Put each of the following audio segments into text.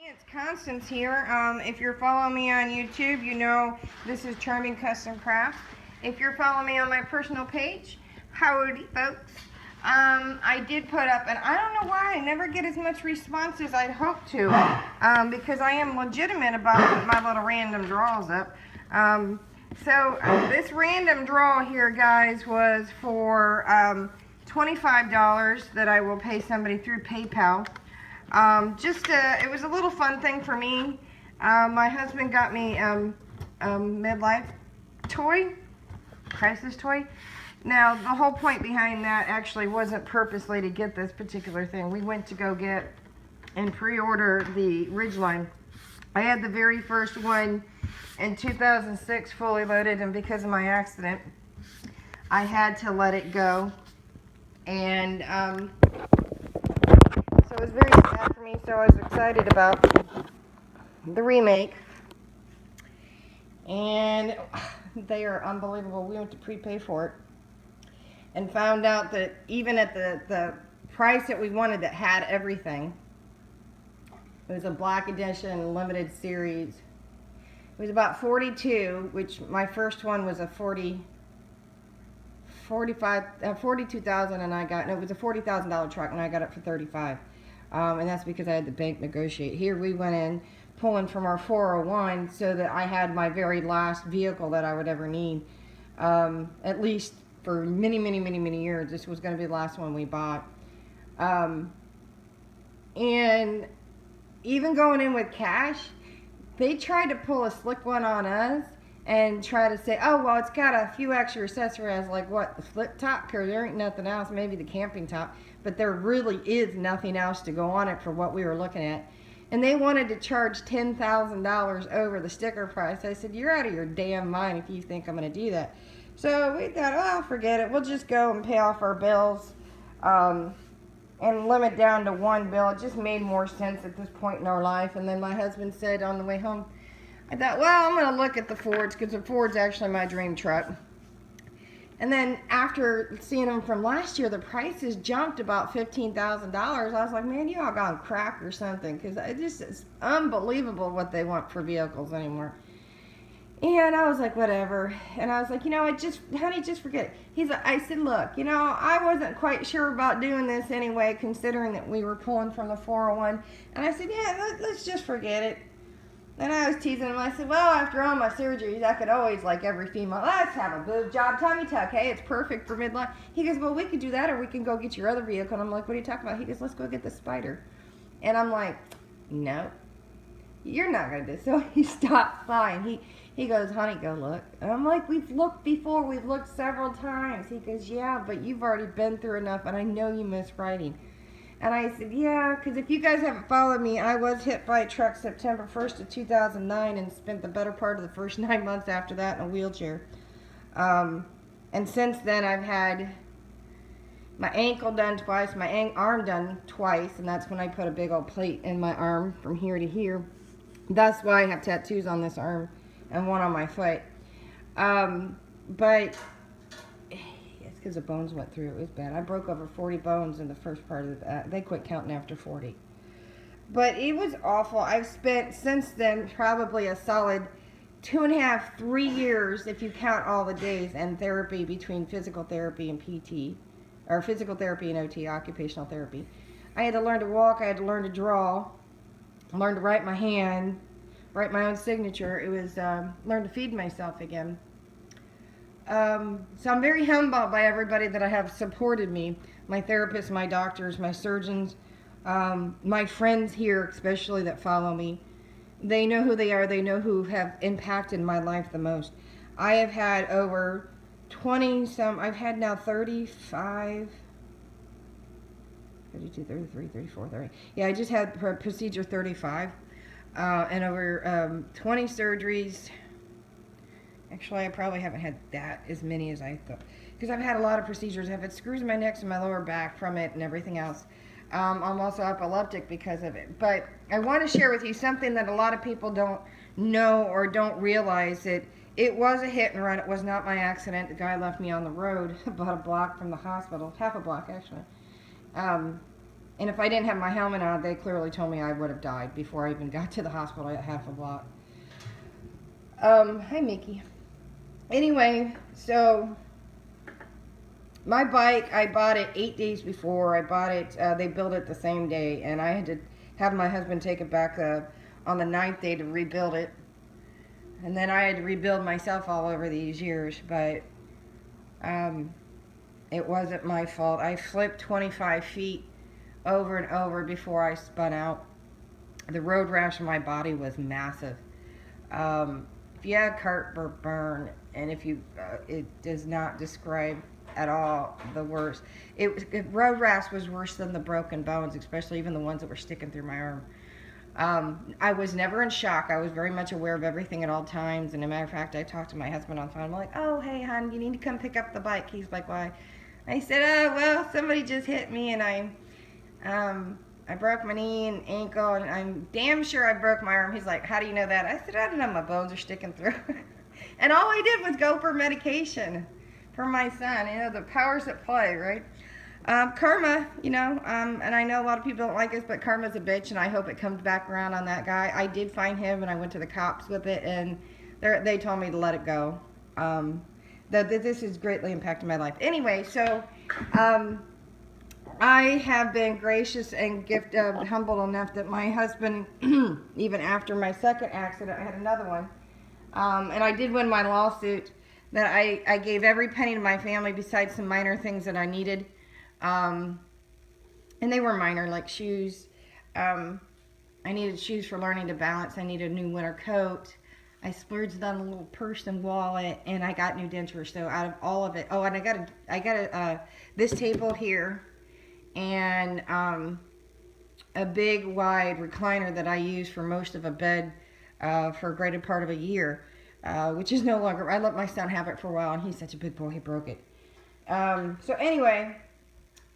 It's Constance here. If you're following me on YouTube, you know this is Charming Custom Crafts. If you're following me on my personal page, howdy folks. I did put up, and I don't know why I never get as much response as I'd hoped to, because I am legitimate about my little random draws up. This random draw here, guys, was for $25 that I will pay somebody through PayPal. It was a little fun thing for me. My husband got me midlife toy, crisis toy. Now, the whole point behind that actually wasn't purposely to get this particular thing. We went to go get and pre-order the Ridgeline. I had the very first one in 2006 fully loaded, and because of my accident, I had to let it go. And so it was very sad for me, so I was excited about the remake. And they are unbelievable. We went to prepay for it and found out that even at the price that we wanted that had everything, it was a black edition limited series. It was about 42, which my first one was a 42,000, and I got, no, it was a $40,000 truck, and I got it for 35. And that's because I had the bank negotiate. Here we went in pulling from our 401 so that I had my very last vehicle that I would ever need, at least for many, many, many, many years. This was going to be the last one we bought. And even going in with cash, they tried to pull a slick one on us and try to say, oh, well, it's got a few extra accessories, like what, the flip top, because there ain't nothing else, maybe the camping top, but there really is nothing else to go on it for what we were looking at. And they wanted to charge $10,000 over the sticker price. I said, you're out of your damn mind if you think I'm going to do that. So we thought, oh, forget it. We'll just go and pay off our bills and limit down to one bill. It just made more sense at this point in our life. And then my husband said on the way home, I thought, well, I'm going to look at the Fords, because the Ford's actually my dream truck. And then after seeing them from last year, the prices jumped about $15,000. I was like, man, you all gone crack or something, because it's unbelievable what they want for vehicles anymore. And I was like, whatever. And I was like, honey, just forget it. I said, look, I wasn't quite sure about doing this anyway, considering that we were pulling from the 401. And I said, yeah, let's just forget it. And I was teasing him. I said, well, after all my surgeries, I could always, like every female, let's have a boob job, tummy tuck. Hey, it's perfect for midlife. He goes, well, we could do that, or we can go get your other vehicle. And I'm like, what are you talking about? He goes, let's go get the Spyder. And I'm like, no, you're not going to do this. So he stopped flying. He goes, honey, go look. And I'm like, we've looked before. We've looked several times. He goes, yeah, but you've already been through enough, and I know you miss riding. And I said, yeah, because if you guys haven't followed me, I was hit by a truck September 1st of 2009 and spent the better part of the first 9 months after that in a wheelchair. And since then, I've had my ankle done twice, my arm done twice, and that's when I put a big old plate in my arm from here to here. That's why I have tattoos on this arm and one on my foot. But it's because the bones went through. It was bad. I broke over 40 bones in the first part of that. They quit counting after 40. But it was awful. I've spent since then probably a solid 2.5, 3 years, if you count all the days, in therapy between physical therapy and PT, or physical therapy and OT, occupational therapy. I had to learn to walk. I had to learn to draw. Learn to write my hand, write my own signature. It was learn to feed myself again. So I'm very humbled by everybody that I have supported me. My therapists, my doctors, my surgeons, my friends here especially that follow me. They know who they are. They know who have impacted my life the most. I have had over 20 some, I've had now 35, 32, 33, 34, 30. Yeah, I just had procedure 35 and over 20 surgeries. Actually, I probably haven't had that as many as I thought, because I've had a lot of procedures. I've had screws in my neck and my lower back from it and everything else. I'm also epileptic because of it. But I want to share with you something that a lot of people don't know or don't realize, that it was a hit and run. It was not my accident. The guy left me on the road about a block from the hospital, half a block actually. And if I didn't have my helmet on, they clearly told me I would have died before I even got to the hospital at half a block. Hi, Mickey. Anyway, so my bike, I bought it 8 days before. I bought it, they built it the same day, and I had to have my husband take it back on the 9th day to rebuild it. And then I had to rebuild myself all over these years, but it wasn't my fault. I flipped 25 feet over and over before I spun out. The road rash on my body was massive. If you had heartburn, and if you, it does not describe at all the worst. Road rash was worse than the broken bones, especially even the ones that were sticking through my arm. I was never in shock. I was very much aware of everything at all times. And as a matter of fact, I talked to my husband on the phone. I'm like, oh, hey, hon, you need to come pick up the bike. He's like, why? I said, oh, well, somebody just hit me, and I broke my knee and ankle, and I'm damn sure I broke my arm. He's like, how do you know that? I said, I don't know, my bones are sticking through. And all I did was go for medication for my son. You know, the powers at play, right? Karma, you know, and I know a lot of people don't like this, but karma's a bitch, and I hope it comes back around on that guy. I did find him, and I went to the cops with it, and they told me to let it go. That this has greatly impacted my life. Anyway, so I have been gracious and humbled enough that my husband, even after my second accident, I had another one, and I did win my lawsuit, that I gave every penny to my family besides some minor things that I needed. And they were minor, like shoes. I needed shoes for learning to balance. I needed a new winter coat. I splurged on a little purse and wallet, and I got new dentures. So out of all of it, oh, and I got this table here, and a big wide recliner that I use for most of a bed for a greater part of a year, which is no longer. I let my son have it for a while, and he's such a big boy, he broke it. So anyway.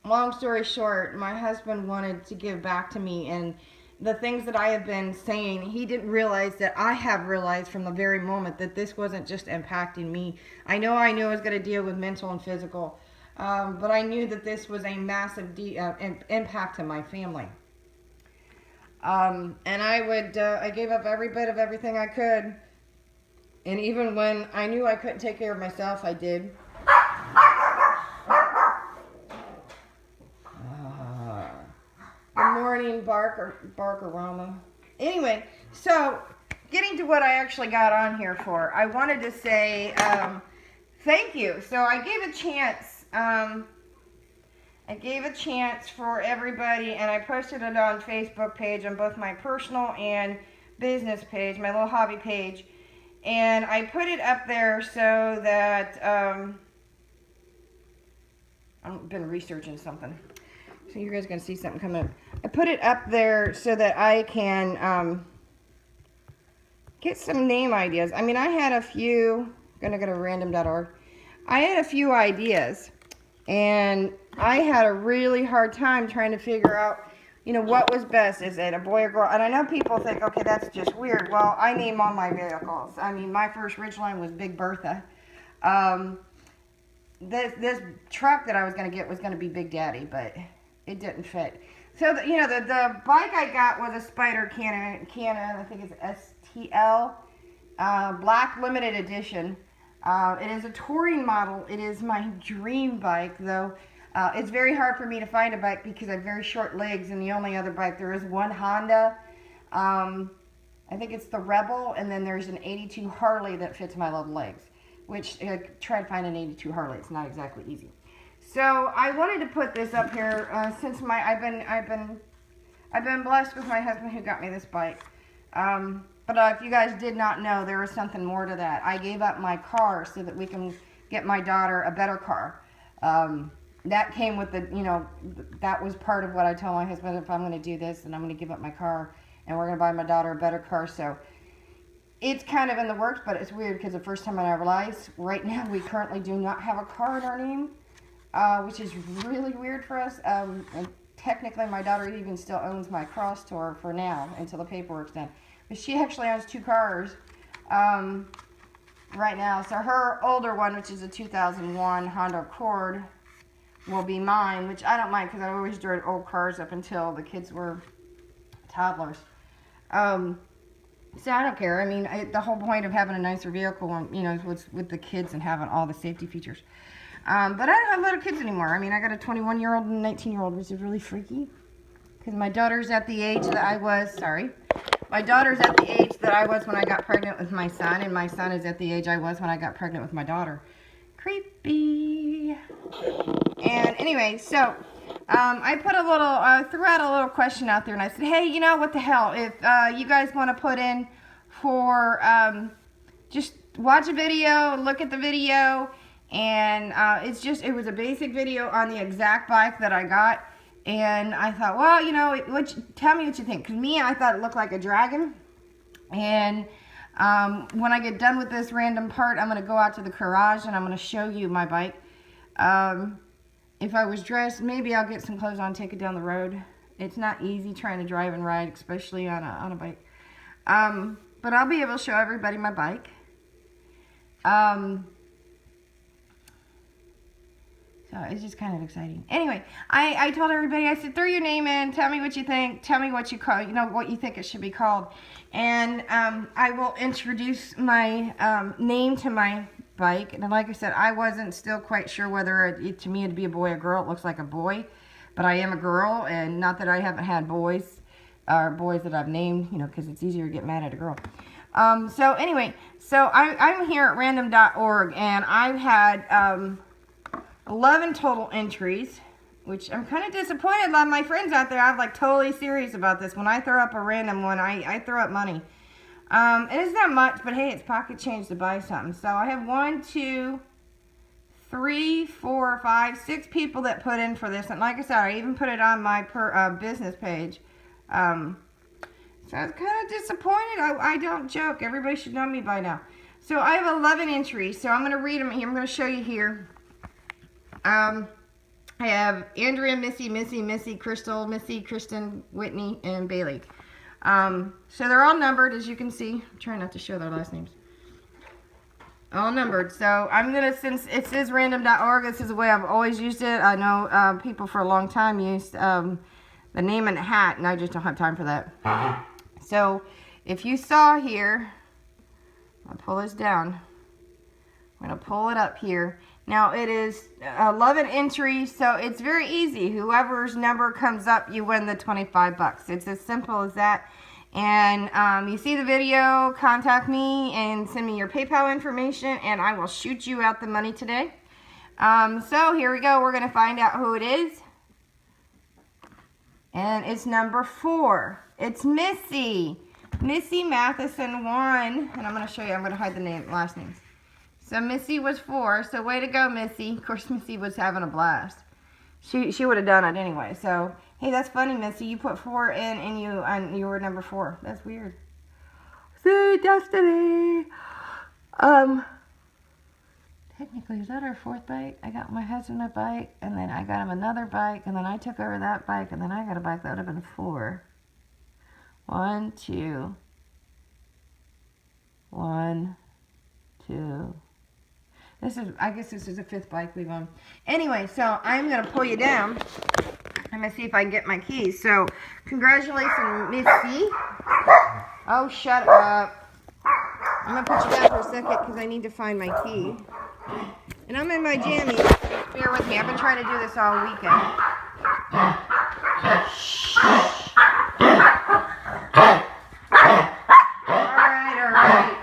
Long story short, my husband wanted to give back to me, and the things that I have been saying, he didn't realize that I have realized from the very moment that this wasn't just impacting me. I knew I was going to deal with mental and physical, but I knew that this was a massive impact to my family. And I gave up every bit of everything I could, and even when I knew I couldn't take care of myself, I did. Morning Barkerama. Anyway, so getting to what I actually got on here for, I wanted to say thank you. So I gave a chance. I gave a chance for everybody, and I posted it on Facebook page, on both my personal and business page, my little hobby page, and I put it up there so that I've been researching something. So you guys are going to see something coming up. I put it up there so that I can get some name ideas. I mean, I had a few, I'm going to go to random.org. I had a few ideas, and I had a really hard time trying to figure out, you know, what was best. Is it a boy or girl? And I know people think, okay, that's just weird. Well, I name all my vehicles. I mean, my first Ridgeline was Big Bertha. This truck that I was going to get was going to be Big Daddy, but it didn't fit. So, the bike I got was a Spyder Canon, I think it's STL, black limited edition. It is a touring model. It is my dream bike, though. It's very hard for me to find a bike because I have very short legs, and the only other bike, there is one Honda. I think it's the Rebel, and then there's an 82 Harley that fits my little legs, which try to find an 82 Harley. It's not exactly easy. So I wanted to put this up here since I've been blessed with my husband who got me this bike. But if you guys did not know, there was something more to that. I gave up my car so that we can get my daughter a better car. That came with that was part of what I told my husband, if I'm going to do this, then I'm going to give up my car, and we're going to buy my daughter a better car. So it's kind of in the works, but it's weird because the first time I realized, right now we currently do not have a car in our name. Which is really weird for us. And technically, my daughter even still owns my cross tour for now until the paperwork's done. But she actually owns 2 cars right now. So her older one, which is a 2001 Honda Accord, will be mine, which I don't mind because I always drove old cars up until the kids were toddlers. So I don't care. I mean, the whole point of having a nicer vehicle, you know, is with the kids and having all the safety features. But I don't have little kids anymore. I mean, I got a 21-year-old and a 19-year-old, which is really freaky. Because my daughter's at the age that I was, my daughter's at the age that I was when I got pregnant with my son, and my son is at the age I was when I got pregnant with my daughter. Creepy. And anyway, so I put a little, threw out a little question out there, and I said, hey, you know, what the hell, if you guys want to put in for, just watch a video, look at the video, and it was a basic video on the exact bike that I got. And I thought, well, you know, tell me what you think. Because I thought it looked like a dragon. And when I get done with this random part, I'm going to go out to the garage and I'm going to show you my bike. If I was dressed, maybe I'll get some clothes on and take it down the road. It's not easy trying to drive and ride, especially on a bike. But I'll be able to show everybody my bike. So it's just kind of exciting. Anyway, I told everybody, I said, throw your name in, tell me what you think, tell me what you call, you know, what you think it should be called. And I will introduce my name to my bike. And like I said, I wasn't still quite sure whether to me it'd be a boy or girl. It looks like a boy, but I am a girl, and not that I haven't had boys or boys that I've named, you know, because it's easier to get mad at a girl. So anyway, so I'm here at random.org, and I've had 11 total entries, which I'm kind of disappointed. A lot of my friends out there, I'm like totally serious about this. When I throw up a random one, I throw up money. It is not much, but hey, it's pocket change to buy something. So I have 1, 2, 3, 4, 5, 6 people that put in for this. And like I said, I even put it on my business page. So I was kind of disappointed. I don't joke. Everybody should know me by now. So I have 11 entries. So I'm going to read them here. I'm going to show you here. I have Andrea, Missy, Crystal, Kristen, Whitney, and Bailey. So they're all numbered, as you can see. I'm trying not to show their last names. All numbered. So I'm going to, since it says random.org, this is the way I've always used it. I know people for a long time used the name in a hat, and I just don't have time for that. So if you saw here, I'll pull this down. I'm going to pull it up here. Now, it is 11 entries, so it's very easy. Whoever's number comes up, you win the 25 bucks. It's as simple as that. And you see the video, contact me and send me your PayPal information, and I will shoot you out the money today. So here we go. We're going to find out who it is. And it's number 4. It's Missy. Missy Matheson won. And I'm going to show you. I'm going to hide the last names. So Missy was 4, so way to go, Missy. Of course, Missy was having a blast. She would have done it anyway. So, hey, that's funny, Missy. You put 4 in, and you were number 4. That's weird. See, destiny. Technically, is that our 4th bike? I got my husband a bike, and then I got him another bike, and then I took over that bike, and then I got a bike. That would have been 4. 1, 2. 1, 2. I guess this is the 5th bike we've owned. Anyway, so I'm going to pull you down. I'm going to see if I can get my keys. So, congratulations, Missy. Oh, shut up. I'm going to put you down for a second because I need to find my key. And I'm in my jammies. Bear with me. I've been trying to do this all weekend. Shh. All right.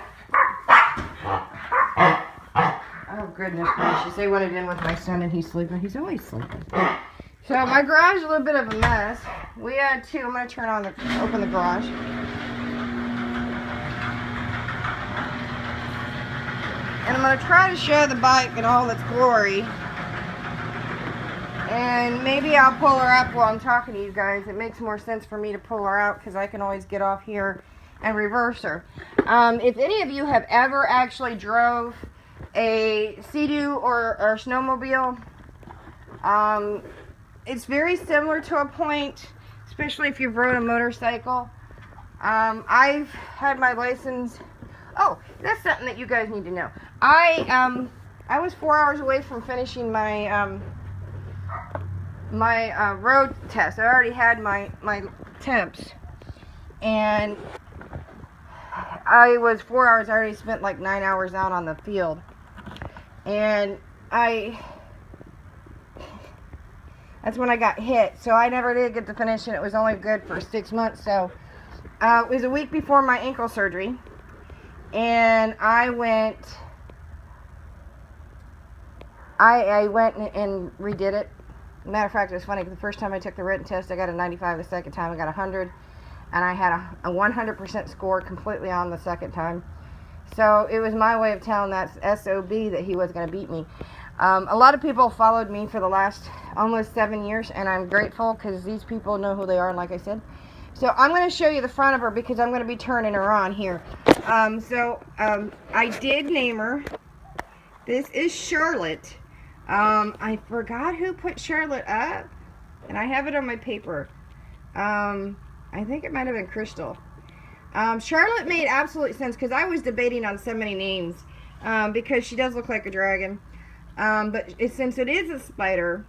Oh, goodness gracious. They wanted in with my son, and he's sleeping. He's always sleeping. So, my garage is a little bit of a mess. We had 2. I'm going to open the garage. And I'm going to try to show the bike in all its glory. And maybe I'll pull her up while I'm talking to you guys. It makes more sense for me to pull her out because I can always get off here and reverse her. If any of you have ever actually drove a Sea-Doo or snowmobile, it's very similar to a point, especially if you've rode a motorcycle. I've had my license. Oh, that's something that you guys need to know. I was 4 hours away from finishing my my road test. I already had my temps, and I was 4 hours. I already spent like 9 hours out on the field, and that's when I got hit. So I never did get to finish, and it was only good for 6 months. So it was a week before my ankle surgery, and I went and redid it. Matter of fact, it was funny because the first time I took the written test, I got a 95. The second time, I got 100, and I had a 100% score completely on the second time. So it was my way of telling that SOB that he was going to beat me. A lot of people followed me for the last almost 7 years, and I'm grateful because these people know who they are, like I said. So I'm going to show you the front of her because I'm going to be turning her on here. I did name her. This is Charlotte. I forgot who put Charlotte up, and I have it on my paper. I think it might have been Crystal. Charlotte made absolute sense because I was debating on so many names because she does look like a dragon. But since it is a spider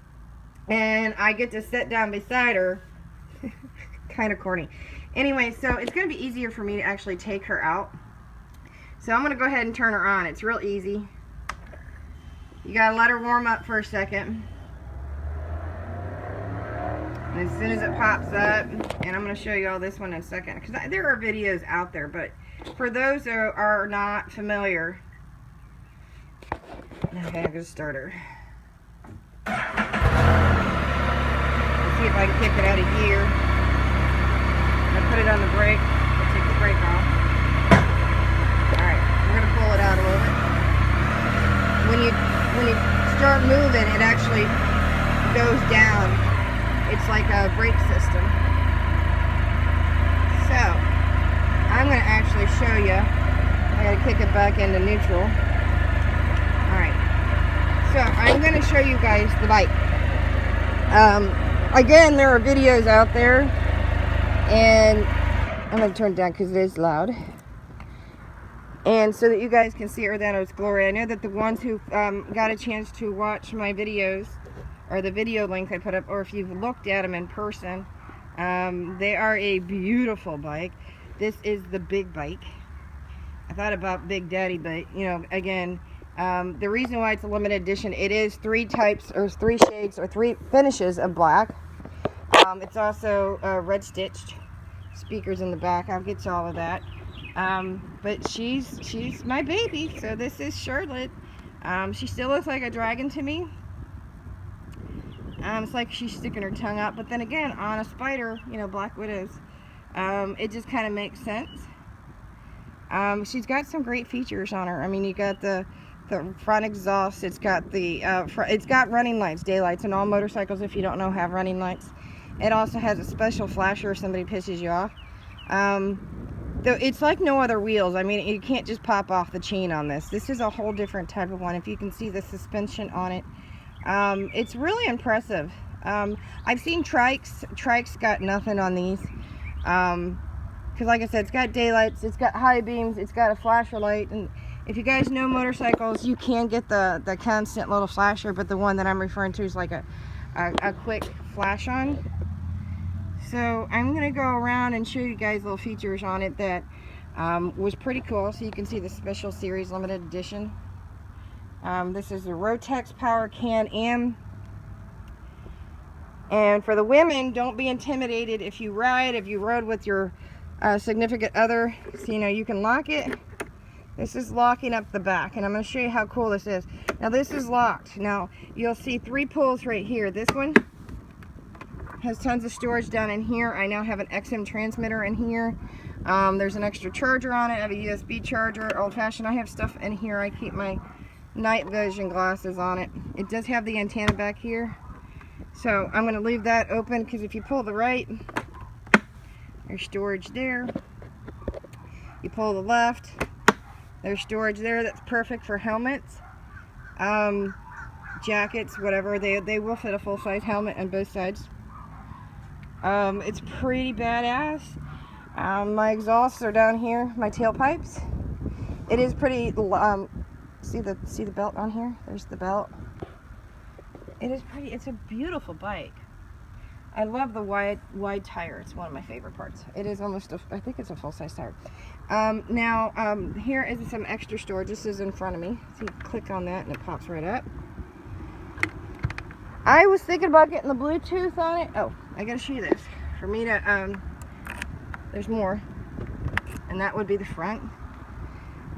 and I get to sit down beside her, kind of corny. Anyway, so it's going to be easier for me to actually take her out. So I'm going to go ahead and turn her on. It's real easy. You got to let her warm up for a second. And as soon as it pops up, and I'm going to show you all this one in a second, because there are videos out there, but for those that are not familiar, okay, I'm going to start her. Let's see if I can kick it out of gear. I'm going to put it on the brake. I'll take the brake off. Alright, we're going to pull it out a little bit. When you start moving, it actually goes down. It's like a brake system. So, I'm going to actually show you. I got to kick it back into neutral. Alright. So, I'm going to show you guys the bike. Again, there are videos out there. And I'm going to turn it down because it is loud. And so that you guys can see her in its glory. I know that the ones who got a chance to watch my videos, or the video link I put up, or if you've looked at them in person, they are a beautiful bike. This is the big bike. I thought about Big Daddy, but you know, again, the reason why it's a limited edition, it is 3 types, or 3 shades, or 3 finishes of black. It's also red stitched. Speakers in the back. I'll get to all of that. But she's my baby. So this is Charlotte. She still looks like a dragon to me. It's like she's sticking her tongue out. But then again, on a Spyder, you know, Black Widows, it just kind of makes sense. She's got some great features on her. I mean, you got the front exhaust. It's got the it's got running lights, daylights, and all motorcycles, if you don't know, have running lights. It also has a special flasher if somebody pisses you off. It's like no other wheels. I mean, you can't just pop off the chain on this. This is a whole different type of one. If you can see the suspension on it, it's really impressive. I've seen trikes. Trikes got nothing on these. Because like I said, it's got daylights, it's got high beams, it's got a flasher light. And if you guys know motorcycles, you can get the constant little flasher, but the one that I'm referring to is like a quick flash on. So I'm going to go around and show you guys little features on it that was pretty cool. So you can see the Special Series Limited Edition. This is the Rotex Power Can-Am. And for the women, don't be intimidated if you rode with your significant other. So, you know, you can lock it. This is locking up the back, and I'm going to show you how cool this is. Now this is locked. Now you'll see 3 pulls right here. This one has tons of storage down in here. I now have an XM transmitter in here. There's an extra charger on it. I have a USB charger, old-fashioned. I have stuff in here. I keep my night vision glasses on it. It does have the antenna back here. So I'm going to leave that open because if you pull the right, there's storage there. You pull the left, there's storage there. That's perfect for helmets, jackets, whatever. They will fit a full-size helmet on both sides. It's pretty badass. My exhausts are down here, my tailpipes. It is pretty, see the belt on here? There's the belt. It is pretty, it's a beautiful bike. I love the wide tire. It's one of my favorite parts. It is almost I think it's a full-size tire. Now, here is some extra storage. This is in front of me. So you click on that and it pops right up. I was thinking about getting the Bluetooth on it. Oh, I gotta show you this. For me to, there's more. And that would be the front.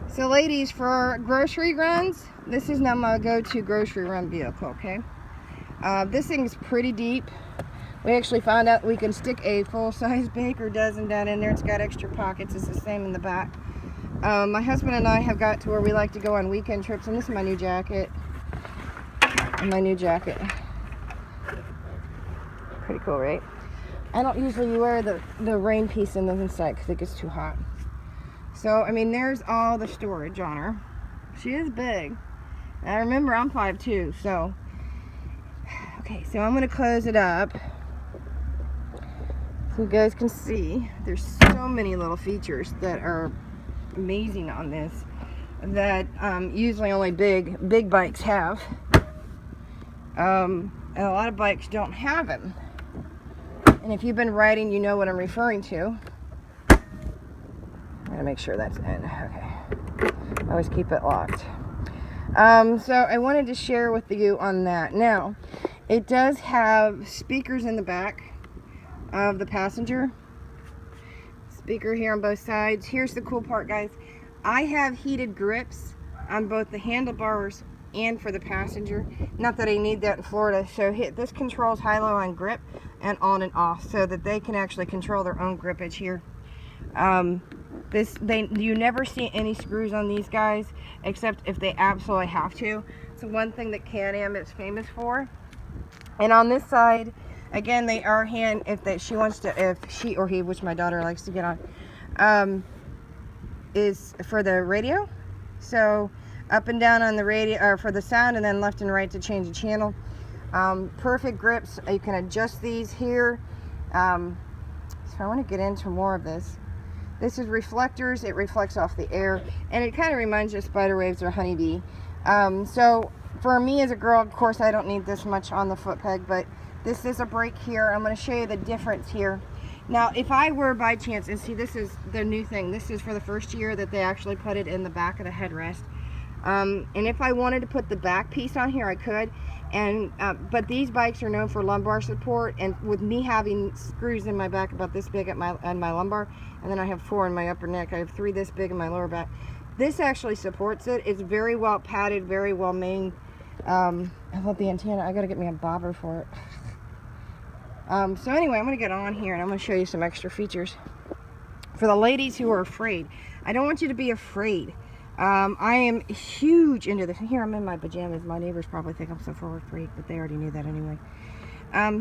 So ladies, for grocery runs, this is now my go-to grocery run vehicle, okay? This thing is pretty deep. We actually found out we can stick a full-size baker dozen down in there. It's got extra pockets. It's the same in the back. My husband and I have got to where we like to go on weekend trips, and this is my new jacket. And my new jacket. Pretty cool, right? I don't usually wear the rain piece in the inside because it gets too hot. So, I mean, there's all the storage on her. She is big. And I remember I'm 5'2", so. Okay, so I'm going to close it up. So you guys can see, there's so many little features that are amazing on this that usually only big bikes have. And a lot of bikes don't have them. And if you've been riding, you know what I'm referring to. I'm gonna make sure that's in. Okay. Always keep it locked. So I wanted to share with you on that. Now, it does have speakers in the back of the passenger. Speaker here on both sides. Here's the cool part, guys. I have heated grips on both the handlebars and for the passenger. Not that I need that in Florida. So this controls high-low on grip and on and off, so that they can actually control their own grippage here. You never see any screws on these guys except if they absolutely have to. It's one thing that Can-Am is famous for. And on this side, again, they are if she or he, which my daughter likes to get on, is for the radio. So up and down on the radio, or for the sound, and then left and right to change the channel. Perfect grips. You can adjust these here. So I want to get into more of this. This is reflectors. It reflects off the air, and it kind of reminds you of spider waves or honeybee. So for me as a girl, of course, I don't need this much on the foot peg, but this is a brake here. I'm going to show you the difference here. Now, if I were by chance, and see, this is the new thing. This is for the first year that they actually put it in the back of the headrest. And if I wanted to put the back piece on here, I could. And but these bikes are known for lumbar support, and with me having screws in my back about this big at my lumbar, and then I have 4 in my upper neck, I have 3 this big in my lower back. This actually supports it. It's very well padded, very well made. I love the antenna. I gotta get me a bobber for it. So anyway, I'm gonna get on here and I'm gonna show you some extra features for the ladies who are afraid. I don't want you to be afraid. I am huge into this. Here, I'm in my pajamas. My neighbors probably think I'm some forward freak, but they already knew that anyway.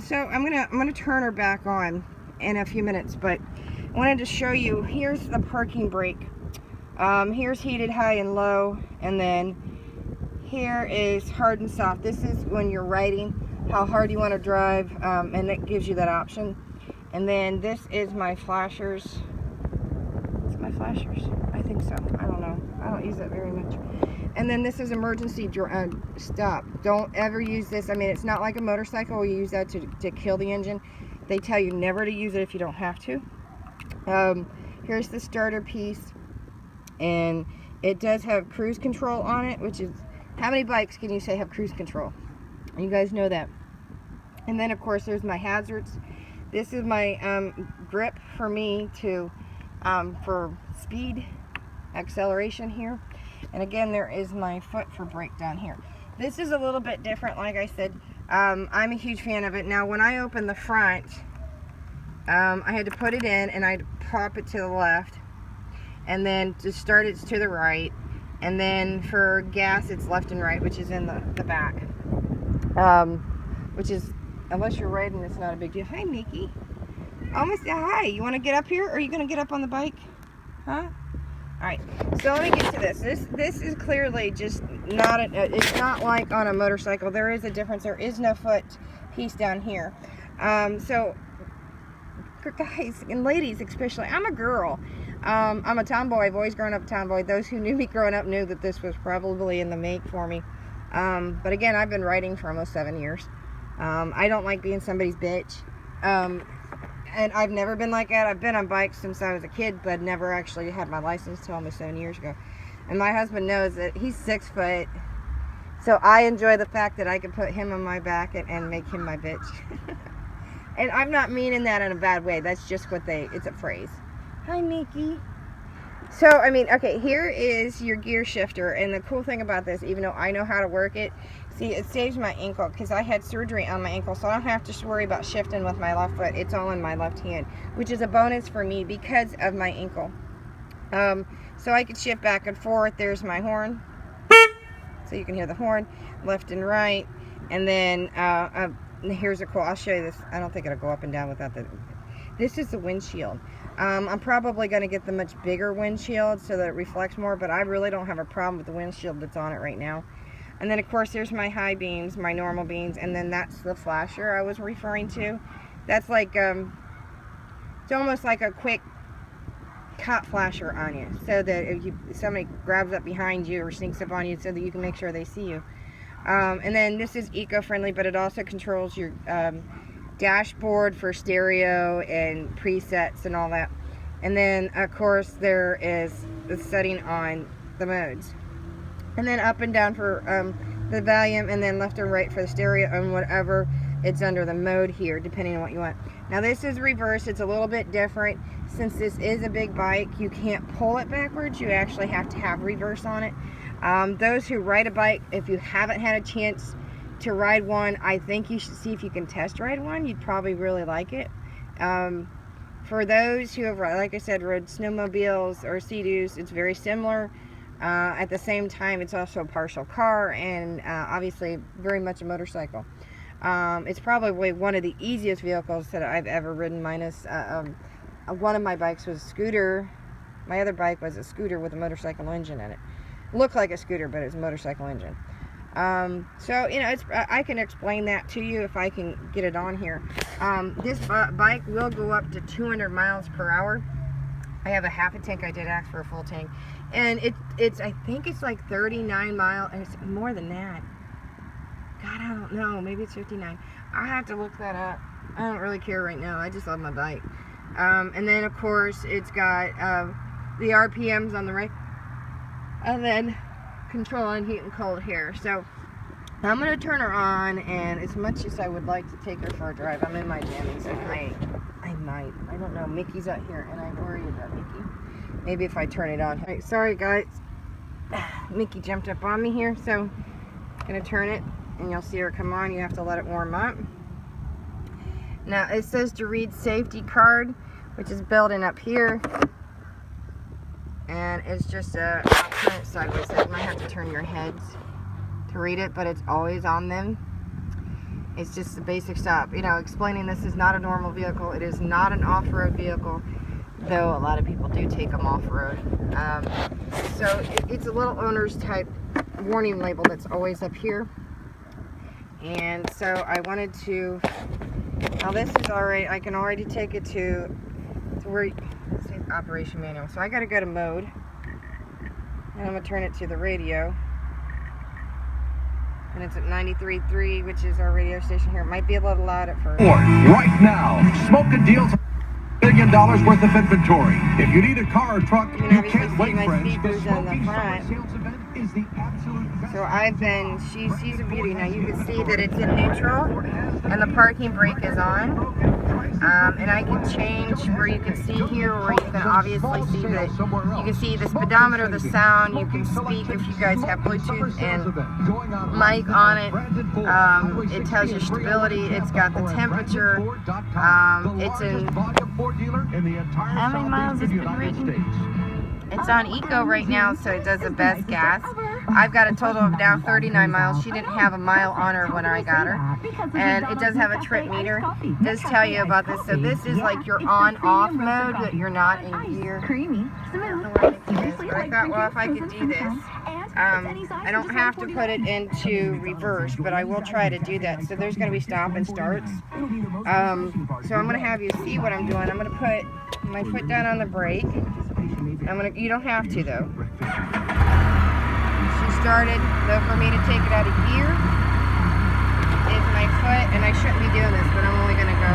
So I'm gonna turn her back on in a few minutes, but I wanted to show you. Here's the parking brake. Here's heated high and low, and then here is hard and soft. This is when you're riding, how hard you want to drive, and it gives you that option. And then this is my flashers. Is it my flashers? I think so. I don't know. I don't use that very much. And then this is emergency stop. Don't ever use this. I mean, it's not like a motorcycle where you use that to kill the engine. They tell you never to use it if you don't have to. Here's the starter piece, and it does have cruise control on it, which is, how many bikes can you say have cruise control? You guys know that. And then of course there's my hazards. This is my grip for me to for speed, acceleration here. And again, there is my foot for brake down here. This is a little bit different, like I said. I'm a huge fan of it. Now when I open the front, I had to put it in and I'd pop it to the left, and then to start it's to the right, and then for gas it's left and right, which is in the back. Which is, unless you're riding, it's not a big deal. Hi, Mickey. Almost hi. You want to get up here, or are you going to get up on the bike? Huh? Alright, so let me get to this. This is clearly just not, it's not like on a motorcycle. There is a difference. There is no foot piece down here. So, guys and ladies especially, I'm a girl. I'm a tomboy. I've always grown up a tomboy. Those who knew me growing up knew that this was probably in the make for me. But again, I've been riding for almost 7 years. I don't like being somebody's bitch. And I've never been like that. I've been on bikes since I was a kid, but never actually had my license till almost 7 years ago. And my husband knows that he's 6 foot. So I enjoy the fact that I can put him on my back and make him my bitch. And I'm not meaning that in a bad way. That's just what it's a phrase. Hi, Mickey. So, I mean, okay, here is your gear shifter. And the cool thing about this, even though I know how to work it, see, it saves my ankle because I had surgery on my ankle. So I don't have to worry about shifting with my left foot. It's all in my left hand, which is a bonus for me because of my ankle. So I could shift back and forth. There's my horn. So you can hear the horn, left and right. And then here's a cool, I'll show you this. I don't think it'll go up and down without this is the windshield. I'm probably going to get the much bigger windshield so that it reflects more, but I really don't have a problem with the windshield that's on it right now. And then of course there's my high beams, my normal beams, and then that's the flasher I was referring to. That's like, it's almost like a quick cop flasher on you, so that if somebody grabs up behind you or sneaks up on you, so that you can make sure they see you. And then this is eco-friendly, but it also controls your dashboard for stereo and presets and all that. And then of course there is the setting on the modes, and then up and down for the volume, and then left and right for the stereo and whatever it's under the mode here, depending on what you want. Now this is reverse. It's a little bit different. Since this is a big bike, you can't pull it backwards. You actually have to have reverse on it. Those who ride a bike, if you haven't had a chance to ride one, I think you should see if you can test ride one. You'd probably really like it. For those who have, like I said, rode snowmobiles or Sea-Doos, it's very similar. At the same time, it's also a partial car and obviously very much a motorcycle. It's probably one of the easiest vehicles that I've ever ridden, minus one of my bikes was a scooter. My other bike was a scooter with a motorcycle engine in it. Looked like a scooter, but it was a motorcycle engine. So, you know, I can explain that to you if I can get it on here. This bike will go up to 200 miles per hour. I have a half a tank. I did ask for a full tank. And I think it's like 39 miles. It's more than that. God, I don't know. Maybe it's 59. I have to look that up. I don't really care right now. I just love my bike. And then, of course, it's got the RPMs on the right. And then control on heat and cold here. So I'm going to turn her on, and as much as I would like to take her for a drive, I'm in my jammies, and I might. I don't know. Mickey's out here, and I worry about Mickey. Maybe if I turn it on. Right, sorry, guys. Mickey jumped up on me here, so I'm going to turn it, and you'll see her come on. You have to let it warm up. Now, it says to read safety card, which is building up here. And it's just I'll turn it sideways, so you might have to turn your heads to read it, but it's always on them. It's just the basic stuff. You know, explaining this is not a normal vehicle. It is not an off-road vehicle, though a lot of people do take them off-road. So it's a little owner's type warning label that's always up here. And so I wanted to, now this is already, I can already take it to where, let's see, operation manual. So I got to go to mode, and I'm going to turn it to the radio, and it's at 93.3, which is our radio station here. It might be a little loud at first. Right now, Smokin' Deals $1 million worth of inventory. If you need a car or truck, you can't wait, friends. The Smoky Summer Sales Event is the absolute best. So I've been, she's a beauty. Now you can see that it's in neutral, and the parking brake is on. And I can change where you can see here, where you can obviously see that you can see the speedometer, the sound. You can speak if you guys have Bluetooth and mic on it. It tells you stability. It's got the temperature. It's in, how many miles has it been written? It's on Eco right now, so it does the best gas. I've got a total of now 39 miles. She didn't have a mile on her when I got her. And it does have a trip meter. It does tell you about this. So this is like your on-off mode, that you're not in gear. I don't know what I think it is, but I thought, well, if I could do this, I don't have to put it into reverse, but I will try to do that. So there's going to be stop and starts. So I'm going to have you see what I'm doing. I'm going to put my foot down on the brake. You don't have to, though. She started, though, for me to take it out of gear is my foot, and I shouldn't be doing this, but I'm only going to go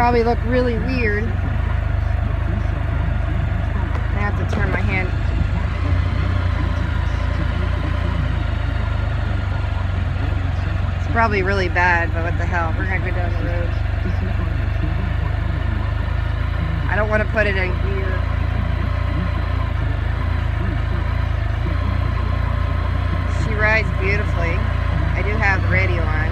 probably look really weird. I have to turn my hand. It's probably really bad, but what the hell? We're gonna go down the road. I don't want to put it in gear. She rides beautifully. I do have the radio on.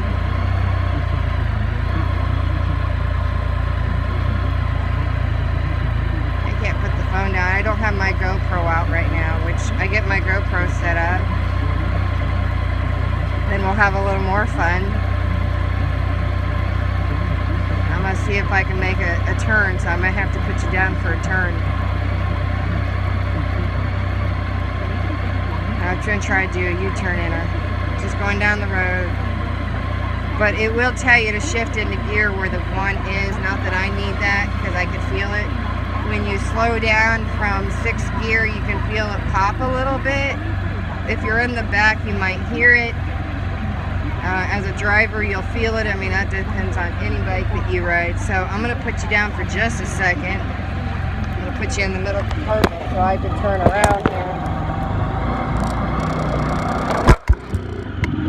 I can't put the phone down. I don't have my GoPro out right now, which I get my GoPro set up. Then we'll have a little more fun. I'm going to see if I can make a turn, so I might have to put you down for a turn. I'm going to try to do a U-turn in her. Just going down the road. But it will tell you to shift into gear where the 1 is. Not that I need that, because I can feel it. When you slow down from 6th gear, you can feel it pop a little bit. If you're in the back, you might hear it. As a driver, you'll feel it. I mean, that depends on any bike that you ride. So I'm going to put you down for just a second. I'm going to put you in the middle compartment so I can turn around here.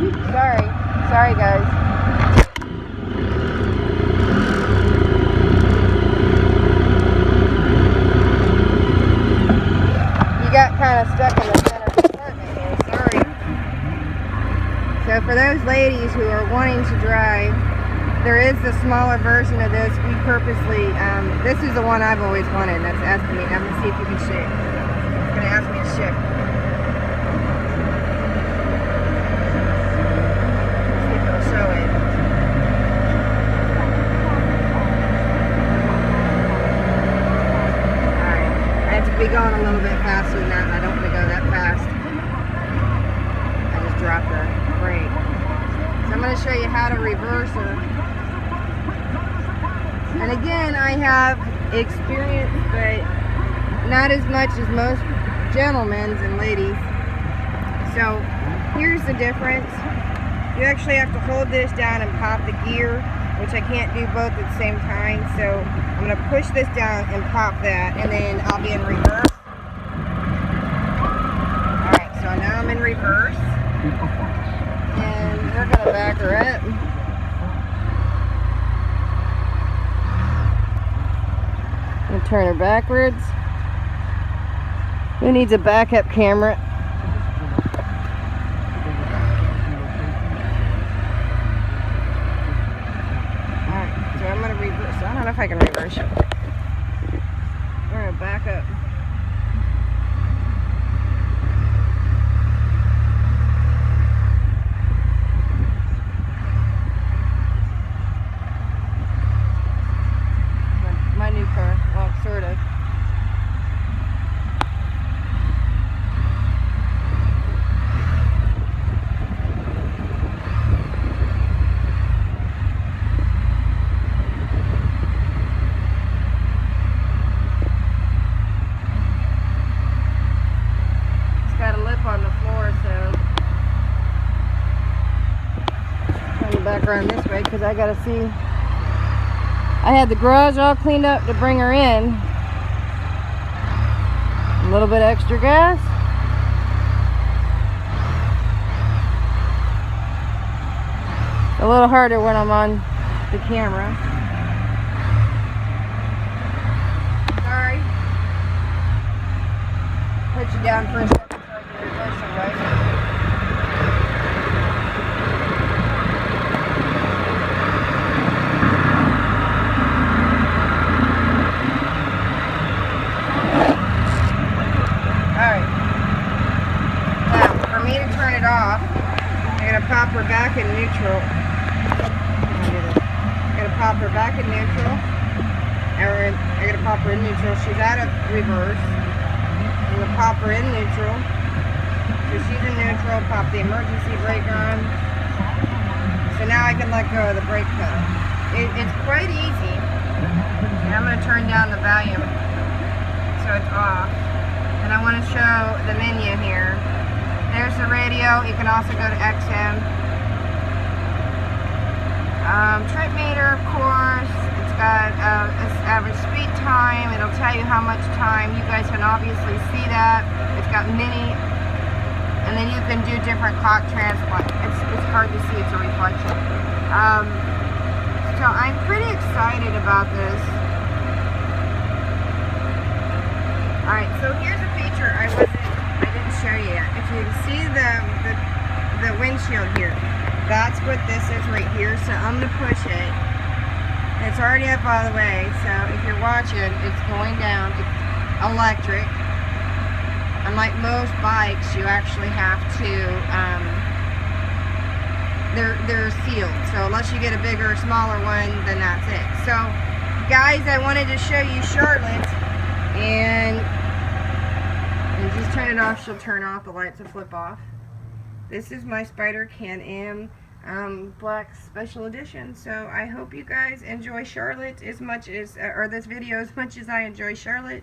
Oops, sorry guys. You got kind of stuck in the center compartment here. Sorry. So for those ladies who are wanting to drive, there is the smaller version of this. We purposely, this is the one I've always wanted. That's asking me. I'm going to see if you can shift. It's going to ask me to shift. Let's see if it'll show it. Alright. I have to be going a little bit faster than that, and I don't want to go that fast. I just dropped the brake. So I'm going to show you how to reverse her. And again, I have experience, but not as much as most gentlemen and ladies. So here's the difference. You actually have to hold this down and pop the gear, which I can't do both at the same time. So I'm going to push this down and pop that, and then I'll be in reverse. Alright, so now I'm in reverse. And we're going to back her up. I'm going to turn her backwards. Who needs a backup camera? Alright, so I'm going to reverse. I don't know if I can reverse it. We're going to back up. My new car. Well, sort of. It's got a lip on the floor, so I'm going to back around this way because I got to see. I had the garage all cleaned up to bring her in. A little bit extra gas. A little harder when I'm on the camera. Sorry. Put you down for a second so I can reverse it, right? Off. I'm going to pop her back in neutral. I'm going to pop her back in neutral. I'm going to pop her in neutral. She's out of reverse. I'm going to pop her in neutral. So she's in neutral. Pop the emergency brake on. So now I can let go of the brake pedal. It's quite easy. And I'm going to turn down the volume so it's off. And I want to show the menu here. There's the radio. You can also go to XM. Trip meter, of course. It's got average speed time. It'll tell you how much time. You guys can obviously see that. It's got mini, and then you can do different clock transport. It's hard to see, it's a reflection. So I'm pretty excited about this. Alright, so here's a feature I didn't show you yet. If you can see the windshield here, that's what this is right here. So I'm going to push it. It's already up all the way, so if you're watching, it's going down. It's electric. Unlike most bikes, you actually have to, they're sealed. So unless you get a bigger or smaller one, then that's it. So, guys, I wanted to show you Charlotte, and just turn it off. She'll turn off. The lights will flip off. This is my Spyder Can-Am black special edition. So I hope you guys enjoy Charlotte as much as, or this video as much as I enjoy Charlotte.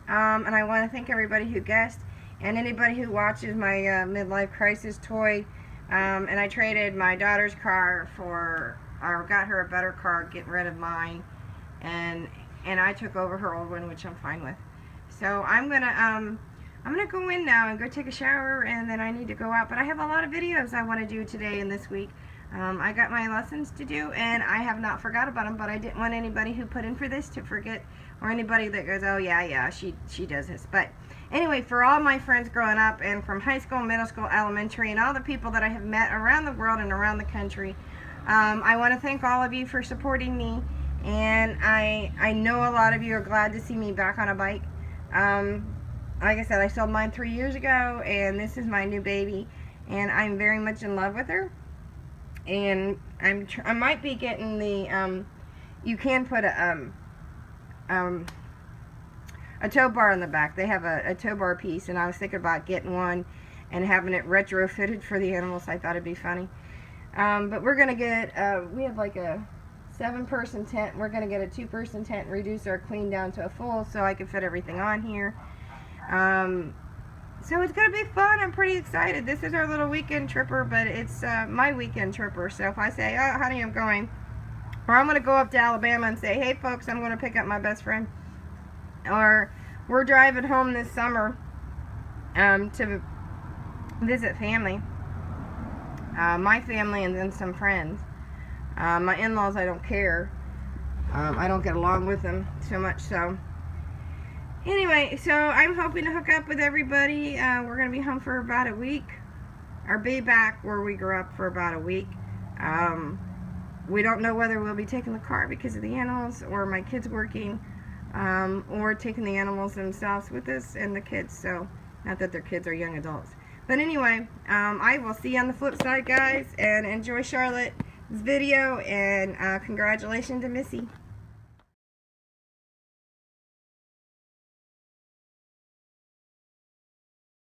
And I want to thank everybody who guessed, and anybody who watches my midlife crisis toy. And I traded my daughter's car for, or got her a better car, getting rid of mine, and I took over her old one, which I'm fine with. So I'm gonna go in now and go take a shower, and then I need to go out. But I have a lot of videos I want to do today and this week. I got my lessons to do, and I have not forgot about them, but I didn't want anybody who put in for this to forget, or anybody that goes, oh yeah, she does this. But anyway, for all my friends growing up, and from high school, middle school, elementary, and all the people that I have met around the world and around the country, I want to thank all of you for supporting me, and I know a lot of you are glad to see me back on a bike. Like I said, I sold mine 3 years ago, and this is my new baby, and I'm very much in love with her. And I might be getting the, you can put a tow bar on the back. They have a tow bar piece, and I was thinking about getting one and having it retrofitted for the animals. I thought it'd be funny. But we're going to get, we have like a 7-person tent. We're going to get a 2-person tent and reduce our clean down to a full so I can fit everything on here. So it's going to be fun. I'm pretty excited. This is our little weekend tripper, but it's my weekend tripper. So if I say, oh, honey, I'm going, or I'm going to go up to Alabama and say, hey, folks, I'm going to pick up my best friend, or we're driving home this summer to visit family, my family, and then some friends. My in-laws, I don't care. I don't get along with them so much, so anyway, so I'm hoping to hook up with everybody. We're going to be home for about a week, or be back where we grew up for about a week. We don't know whether we'll be taking the car because of the animals, or my kids working, or taking the animals themselves with us and the kids. So, not that their kids are young adults. But anyway, I will see you on the flip side, guys, and enjoy Charlotte's video, and congratulations to Missy.